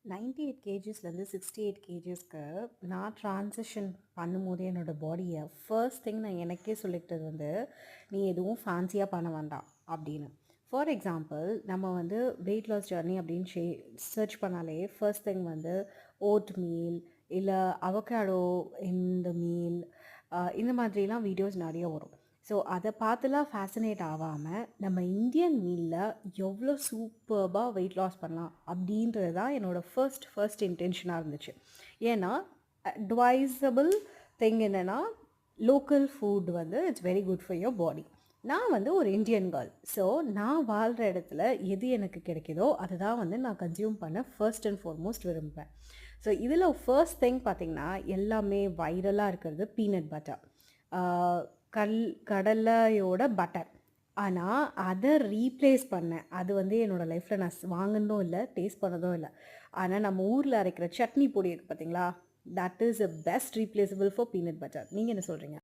98 கேஜிஸ்லேருந்து 68 கேஜிஸ்க்கு நான் ட்ரான்சிஷன் பண்ணும்போது என்னோடய பாடியை ஃபர்ஸ்ட் திங் நான் எனக்கே சொல்லிக்கிட்டது வந்து நீ எதுவும் ஃபேன்சியாக பண்ண வேண்டாம் அப்படின்னு. ஃபார் எக்ஸாம்பிள் நம்ம வந்து வெயிட் லாஸ் ஜர்னி அப்படின்னு சர்ச் பண்ணாலே ஃபர்ஸ்ட் திங் வந்து ஓட் மீல் இல்லை அவகேடோ இந்த மீல் இந்த மாதிரிலாம் வீடியோஸ் நிறைய வரும். ஸோ அதை பார்த்துலாம் ஃபேசினேட் ஆகாமல் நம்ம இந்தியன் மீலில் எவ்வளோ சூப்பர்பாக வெயிட் லாஸ் பண்ணலாம் அப்படின்றது தான் என்னோடய ஃபர்ஸ்ட் இன்டென்ஷனாக இருந்துச்சு. ஏன்னா அட்வைசபிள் திங் என்னென்னா லோக்கல் ஃபுட் வந்து it's very good for your body. நான் வந்து ஒரு இந்தியன் கேர்ள். ஸோ நான் வாழ்கிற இடத்துல எது எனக்கு கிடைக்குதோ அதுதான் வந்து நான் கன்சியூம் பண்ண ஃபர்ஸ்ட் அண்ட் ஃபார்மோஸ்ட் விரும்புவேன். ஸோ இதில் ஃபர்ஸ்ட் திங் பார்த்திங்கன்னா எல்லாமே வைரலாக இருக்கிறது பீனட் பட்டர், கடலையோட பட்டர். ஆனால் அதை ரீப்ளேஸ் பண்ணேன். அது வந்து என்னோடய லைஃப்பில் நான் வாங்கினதும் இல்லை, டேஸ்ட் பண்ணதும் இல்லை. ஆனால் நம்ம ஊரில் அரைக்கிற சட்னி பொடி இருக்குது பார்த்தீங்களா, that is a best replaceable for peanut butter. நீங்கள் என்ன சொல்கிறீங்க?